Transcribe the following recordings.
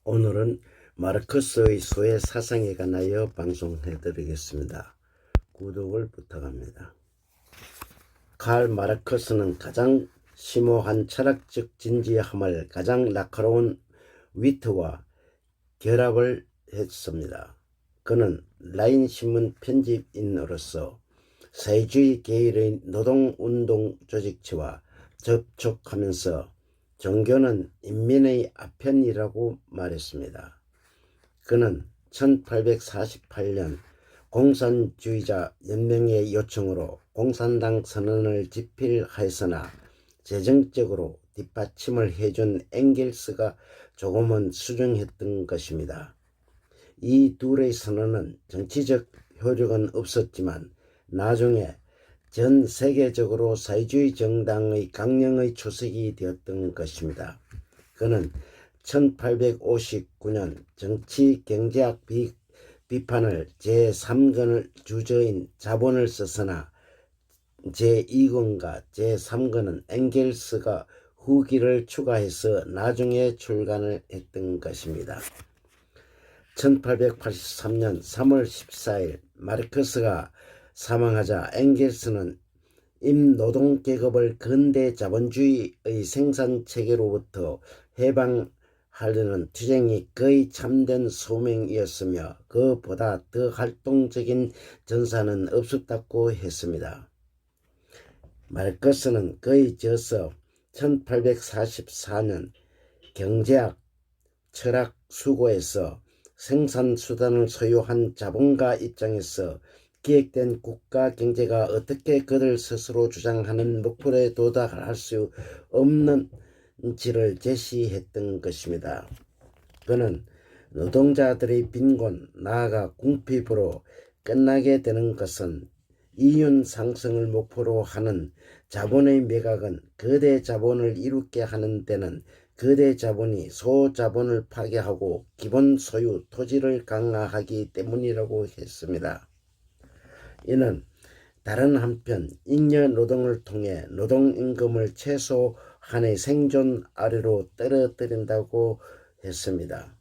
오늘은 마르크스의 소외 사상에 관하여 방송해 드리겠습니다. 구독을 부탁합니다. 칼 마르크스는 가장 심오한 철학적 진지함을 가장 날카로운 위트와 결합을 했습니다. 그는 라인 신문 편집인으로서 사회주의 계열의 노동운동 조직체와 접촉하면서 종교는 인민의 아편이라고 말했습니다. 그는 1848년 공산주의자 연맹의 요청으로 공산당 선언을 집필하였으나 재정적으로 뒷받침을 해준 엥겔스가 조금은 수정했던 것입니다. 이 둘의 선언은 정치적 효력은 없었지만 나중에 전 세계적으로 사회주의 정당의 강령의 초석이 되었던 것입니다. 그는 1859년 정치-경제학 비판을 제3권을 주저인 자본을 썼으나 제2권과 제3권은 엥겔스가 후기를 추가해서 나중에 출간을 했던 것입니다. 1883년 3월 14일 마르크스가 사망하자 엥겔스는 임노동계급을 근대 자본주의의 생산체계로부터 해방하려는 투쟁이 거의 참된 소명이었으며 그보다 더 활동적인 전사는 없었다고 했습니다. 마르크스는 그의 저서 1844년 경제학 철학 수고에서 생산수단을 소유한 자본가 입장에서 기획된 국가 경제가 어떻게 그들 스스로 주장하는 목표에 도달할 수 없는지를 제시했던 것입니다. 그는 노동자들의 빈곤, 나아가 궁핍으로 끝나게 되는 것은 이윤 상승을 목표로 하는 자본의 매각은 거대 자본을 이루게 하는 데는 거대 자본이 소자본을 파괴하고 기본 소유 토지를 강화하기 때문이라고 했습니다. 이는 다른 한편 잉여 노동을 통해 노동임금을 최소한의 생존 아래로 떨어뜨린다고 했습니다.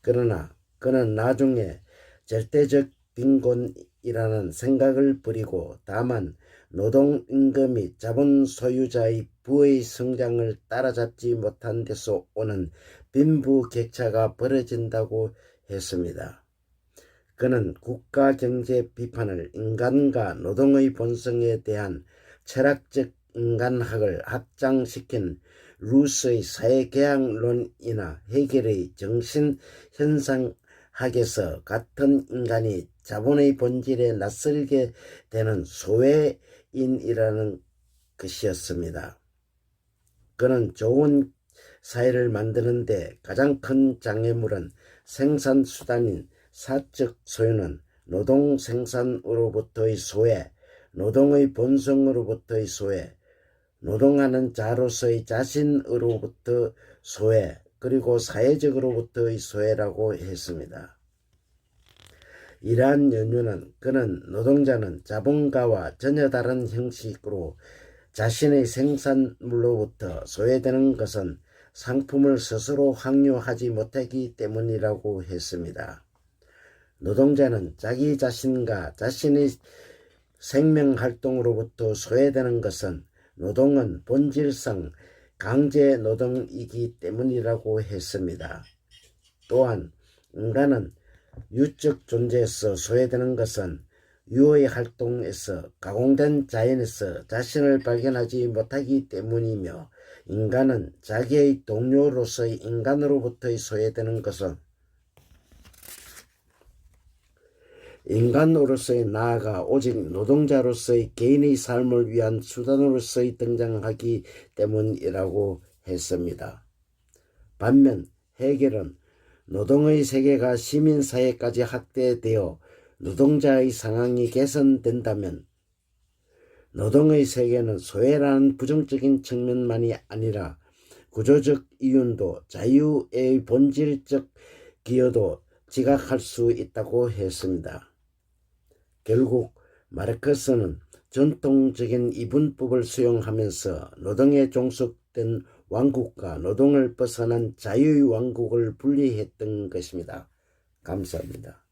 그러나 그는 나중에 절대적 빈곤이라는 생각을 버리고 다만 노동임금이 자본 소유자의 부의 성장을 따라잡지 못한 데서 오는 빈부격차가 벌어진다고 했습니다. 그는 국가경제 비판을 인간과 노동의 본성에 대한 철학적 인간학을 확장시킨 루스의 사회계약론이나 헤겔의 정신현상학에서 같은 인간이 자본의 본질에 낯설게 되는 소외인이라는 것이었습니다. 그는 좋은 사회를 만드는 데 가장 큰 장애물은 생산수단인 사적 소유는 노동 생산으로부터의 소외, 노동의 본성으로부터의 소외, 노동하는 자로서의 자신으로부터 소외, 그리고 사회적으로부터의 소외라고 했습니다. 이러한 연유는 그는 노동자는 자본가와 전혀 다른 형식으로 자신의 생산물로부터 소외되는 것은 상품을 스스로 확류하지 못하기 때문이라고 했습니다. 노동자는 자기 자신과 자신의 생명활동으로부터 소외되는 것은 노동은 본질상 강제노동이기 때문이라고 했습니다. 또한 인간은 유적 존재에서 소외되는 것은 유의 활동에서 가공된 자연에서 자신을 발견하지 못하기 때문이며 인간은 자기의 동료로서의 인간으로부터의 소외되는 것은 인간으로서의 나아가 오직 노동자로서의 개인의 삶을 위한 수단으로서의 등장하기 때문이라고 했습니다. 반면 헤겔은 노동의 세계가 시민사회까지 확대되어 노동자의 상황이 개선된다면 노동의 세계는 소외라는 부정적인 측면만이 아니라 구조적 이윤도 자유의 본질적 기여도 지각할 수 있다고 했습니다. 결국 마르크스는 전통적인 이분법을 수용하면서 노동에 종속된 왕국과 노동을 벗어난 자유의 왕국을 분리했던 것입니다. 감사합니다.